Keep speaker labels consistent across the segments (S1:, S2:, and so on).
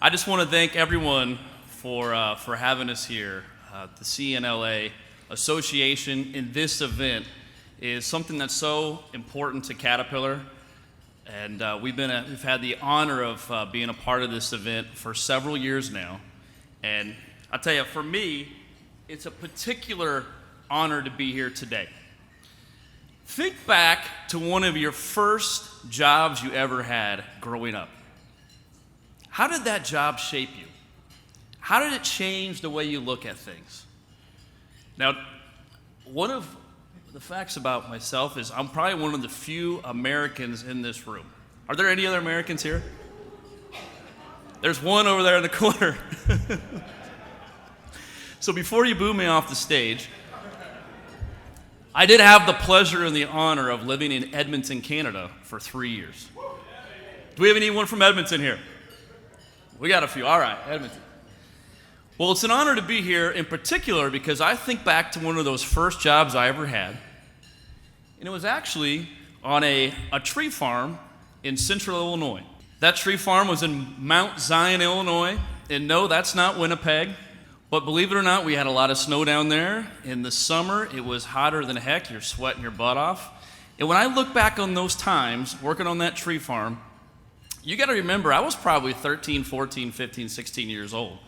S1: I just want to thank everyone for having us here. The NALE Association in this event is something that's so important to Caterpillar, and we've had the honor of being a part of this event for several years now. And I'll tell you, for me, it's a particular honor to be here today. Think back to one of your first jobs you ever had growing up. How did that job shape you? How did it change the way you look at things? Now, one of the facts about myself is I'm probably one of the few Americans in this room. Are there any other Americans here? There's one over there in the corner. So before you boo me off the stage, I did have the pleasure and the honor of living in Edmonton, Canada for 3 years. Do we have anyone from Edmonton here? We got a few. All right, Edmonton. Well, it's an honor to be here in particular because I think back to one of those first jobs I ever had. And it was actually on a tree farm in central Illinois. That tree farm was in Mount Zion, Illinois. And no, that's not Winnipeg. But believe it or not, we had a lot of snow down there. In the summer, it was hotter than heck. You're sweating your butt off. And when I look back on those times working on that tree farm, you got to remember, I was probably 13, 14, 15, 16 years old.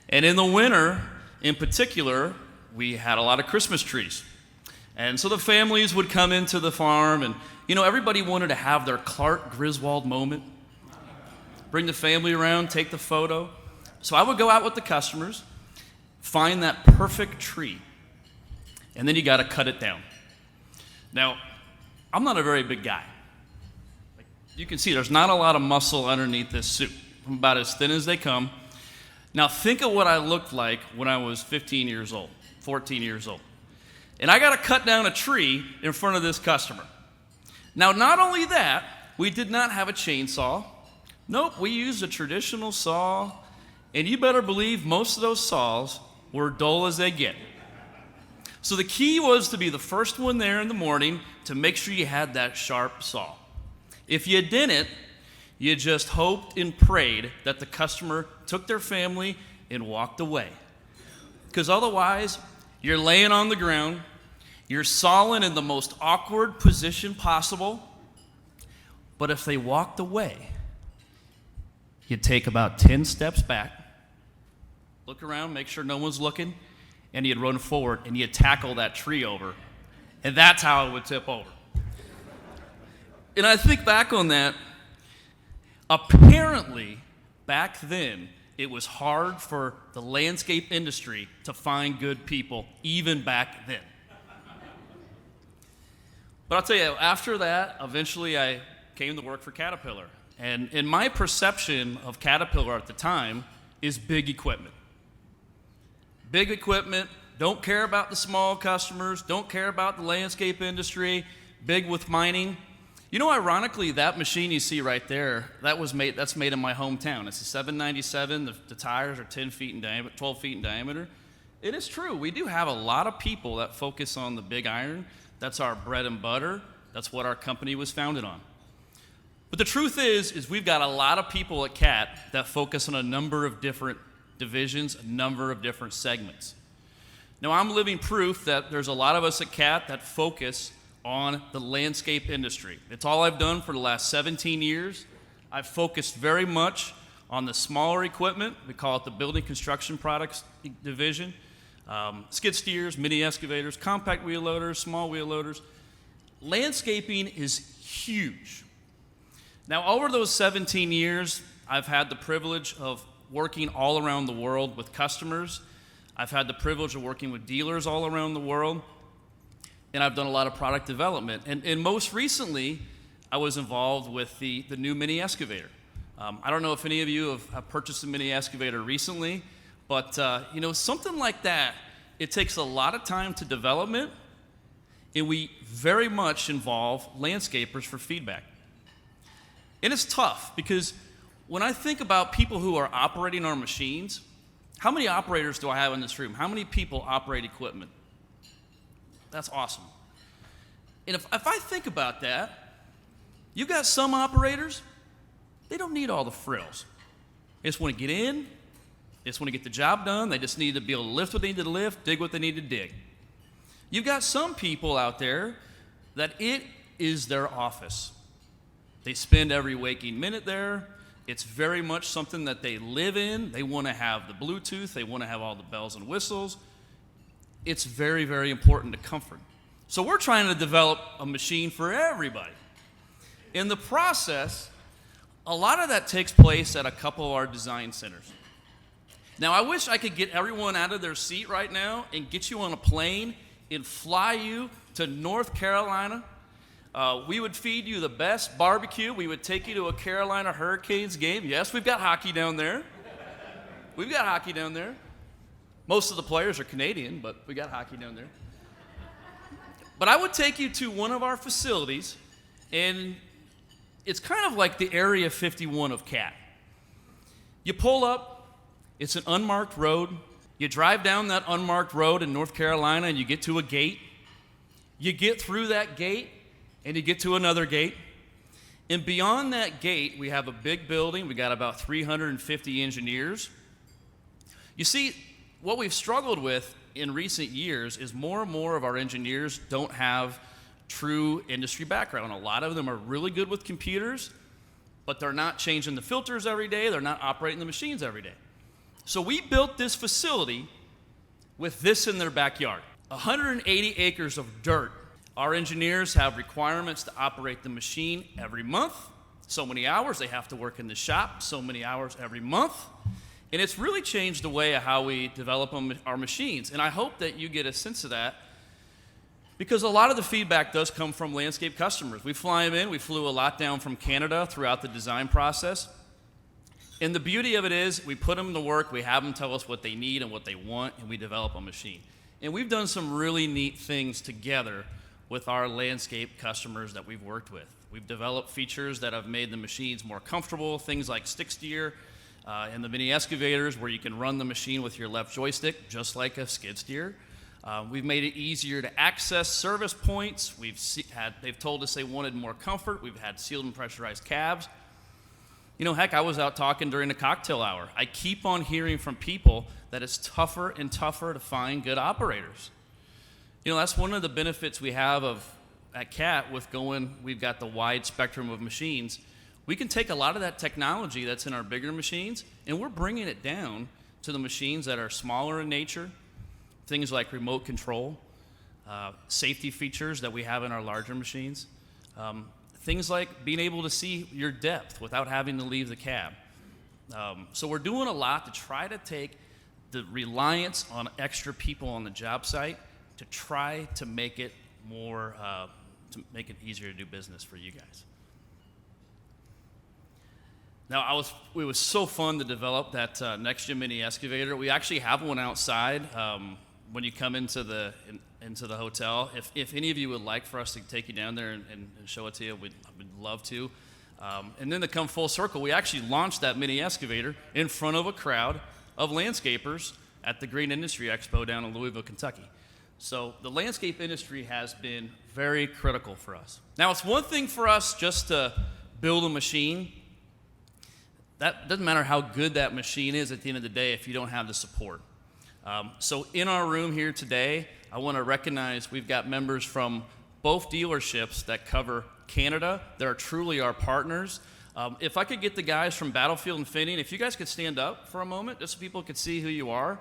S1: And in the winter, in particular, we had a lot of Christmas trees. And so the families would come into the farm, and, everybody wanted to have their Clark Griswold moment. Bring the family around, take the photo. So I would go out with the customers, find that perfect tree, and then you got to cut it down. Now, I'm not a very big guy. You can see there's not a lot of muscle underneath this suit. I'm about as thin as they come. Now think of what I looked like when I was 15 years old, 14 years old. And I got to cut down a tree in front of this customer. Now not only that, we did not have a chainsaw. Nope, we used a traditional saw. And you better believe most of those saws were dull as they get. So the key was to be the first one there in the morning to make sure you had that sharp saw. If you didn't, you just hoped and prayed that the customer took their family and walked away. Because otherwise, you're laying on the ground, you're sawing in the most awkward position possible, but if they walked away, you'd take about 10 steps back, look around, make sure no one's looking, and you'd run forward and you'd tackle that tree over. And that's how it would tip over. And I think back on that, apparently, back then, it was hard for the landscape industry to find good people, even back then. But I'll tell you, after that, eventually I came to work for Caterpillar. And my perception of Caterpillar at the time is big equipment. Big equipment, don't care about the small customers, don't care about the landscape industry, big with mining. Ironically, that machine you see right there, that's made in my hometown. It's a 797. The tires are 10 feet in diameter, 12 feet in diameter. It is true. We do have a lot of people that focus on the big iron. That's our bread and butter. That's what our company was founded on. But the truth is we've got a lot of people at CAT that focus on a number of different divisions, a number of different segments. Now, I'm living proof that there's a lot of us at CAT that focus on the landscape industry. It's all I've done for the last 17 years. I've focused very much on the smaller equipment. We call it the Building Construction Products Division. Skid steers, mini excavators, compact wheel loaders, small wheel loaders. Landscaping is huge. Now, over those 17 years, I've had the privilege of working all around the world with customers. I've had the privilege of working with dealers all around the world. And I've done a lot of product development. And most recently, I was involved with the new mini excavator. I don't know if any of you have purchased a mini excavator recently, but something like that, it takes a lot of time to development, and we very much involve landscapers for feedback. And it's tough because when I think about people who are operating our machines, how many operators do I have in this room? How many people operate equipment? That's awesome. And if I think about that, you've got some operators, they don't need all the frills. They just want to get in. They just want to get the job done. They just need to be able to lift what they need to lift, dig what they need to dig. You've got some people out there that it is their office. They spend every waking minute there. It's very much something that they live in. They want to have the Bluetooth. They want to have all the bells and whistles. It's very, very important to comfort. So we're trying to develop a machine for everybody. In the process, a lot of that takes place at a couple of our design centers. Now, I wish I could get everyone out of their seat right now and get you on a plane and fly you to North Carolina. We would feed you the best barbecue. We would take you to a Carolina Hurricanes game. Yes, we've got hockey down there. We've got hockey down there. Most of the players are Canadian, but we got hockey down there. But I would take you to one of our facilities, and it's kind of like the Area 51 of CAT. You pull up, it's an unmarked road. You drive down that unmarked road in North Carolina, and you get to a gate. You get through that gate, and you get to another gate. And beyond that gate, we have a big building. We got about 350 engineers. You see, what we've struggled with in recent years is more and more of our engineers don't have true industry background. A lot of them are really good with computers, but they're not changing the filters every day. They're not operating the machines every day. So we built this facility with this in their backyard. 180 acres of dirt. Our engineers have requirements to operate the machine every month. So many hours they have to work in the shop, so many hours every month. And it's really changed the way of how we develop our machines. And I hope that you get a sense of that, because a lot of the feedback does come from landscape customers. We fly them in. We flew a lot down from Canada throughout the design process. And the beauty of it is we put them to work. We have them tell us what they need and what they want, and we develop a machine. And we've done some really neat things together with our landscape customers that we've worked with. We've developed features that have made the machines more comfortable, things like stick steer, and the mini excavators where you can run the machine with your left joystick, just like a skid steer. We've made it easier to access service points. They've told us they wanted more comfort. We've had sealed and pressurized cabs. You know, heck, I was out talking during the cocktail hour. I keep on hearing from people that it's tougher and tougher to find good operators. You know, that's one of the benefits we have at CAT with we've got the wide spectrum of machines. We can take a lot of that technology that's in our bigger machines, and we're bringing it down to the machines that are smaller in nature, things like remote control, safety features that we have in our larger machines, things like being able to see your depth without having to leave the cab. So we're doing a lot to try to take the reliance on extra people on the job site to try to make it more, to make it easier to do business for you guys. Now, it was so fun to develop that next-gen mini excavator. We actually have one outside when you come into the hotel. If any of you would like for us to take you down there and show it to you, we'd love to. And then to come full circle, we actually launched that mini excavator in front of a crowd of landscapers at the Green Industry Expo down in Louisville, Kentucky. So the landscape industry has been very critical for us. Now, it's one thing for us just to build a machine. That doesn't matter how good that machine is at the end of the day if you don't have the support. So in our room here today, I want to recognize we've got members from both dealerships that cover Canada. They're truly our partners. If I could get the guys from Battlefield and Finning, if you guys could stand up for a moment, just so people could see who you are.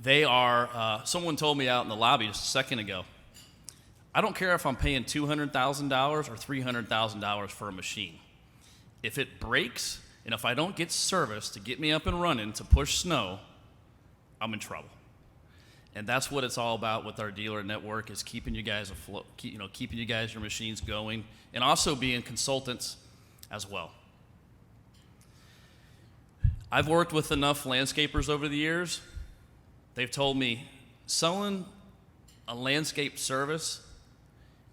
S1: They are, someone told me out in the lobby just a second ago, I don't care if I'm paying $200,000 or $300,000 for a machine. If it breaks and if I don't get service to get me up and running to push snow, I'm in trouble. And that's what it's all about with our dealer network, is keeping you guys afloat, keeping you guys, your machines going, and also being consultants as well. I've worked with enough landscapers over the years. They've told me selling a landscape service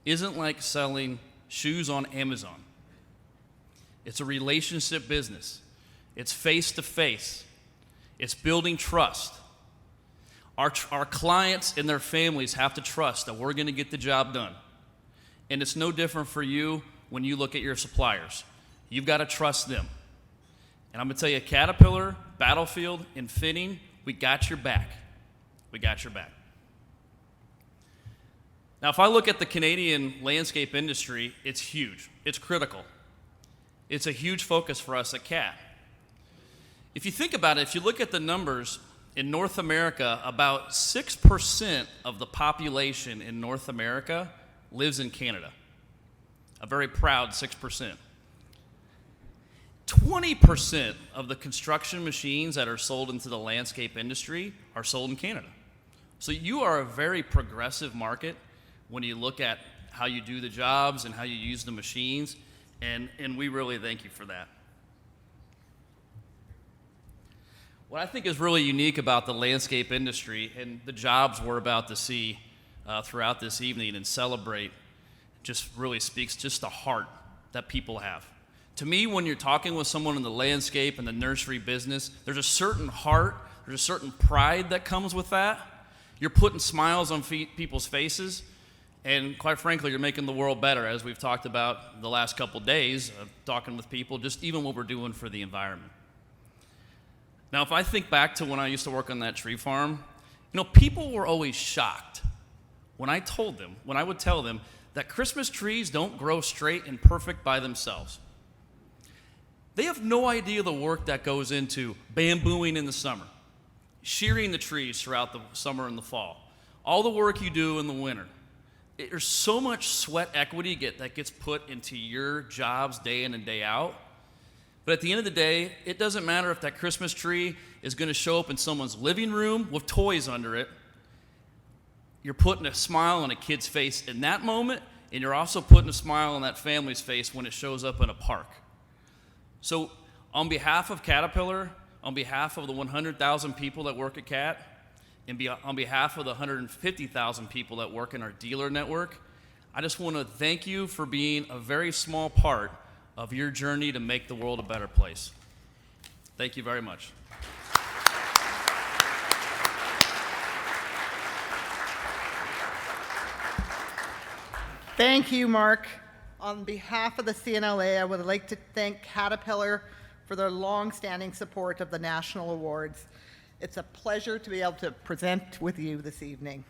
S1: isn't like selling shoes on Amazon. It's a relationship business. It's face-to-face. It's building trust. Our clients and their families have to trust that we're going to get the job done. And it's no different for you when you look at your suppliers. You've got to trust them. And I'm going to tell you, Caterpillar, Battlefield, and Fitting, we got your back. We got your back. Now, if I look at the Canadian landscape industry, it's huge. It's critical. It's a huge focus for us at CAT. If you think about it, if you look at the numbers, in North America, about 6% of the population in North America lives in Canada. A very proud 6%. 20% of the construction machines that are sold into the landscape industry are sold in Canada. So you are a very progressive market when you look at how you do the jobs and how you use the machines, and we really thank you for that. What I think is really unique about the landscape industry and the jobs we're about to see throughout this evening and celebrate just really speaks just the heart that people have. To me, when you're talking with someone in the landscape and the nursery business, there's a certain heart, there's a certain pride that comes with that. You're putting smiles on people's faces, and quite frankly, you're making the world better, as we've talked about the last couple days of talking with people, just even what we're doing for the environment. Now, if I think back to when I used to work on that tree farm, people were always shocked when I would tell them that Christmas trees don't grow straight and perfect by themselves. They have no idea the work that goes into bambooing in the summer, shearing the trees throughout the summer and the fall, all the work you do in the winter. There's so much sweat equity that gets put into your jobs day in and day out. But at the end of the day, it doesn't matter if that Christmas tree is going to show up in someone's living room with toys under it. You're putting a smile on a kid's face in that moment, and you're also putting a smile on that family's face when it shows up in a park. So on behalf of Caterpillar, on behalf of the 100,000 people that work at CAT, and on behalf of the 150,000 people that work in our dealer network, I just want to thank you for being a very small part of your journey to make the world a better place. Thank you very much.
S2: Thank you, Mark. On behalf of the CNLA, I would like to thank Caterpillar for their long-standing support of the National Awards. It's a pleasure to be able to present with you this evening.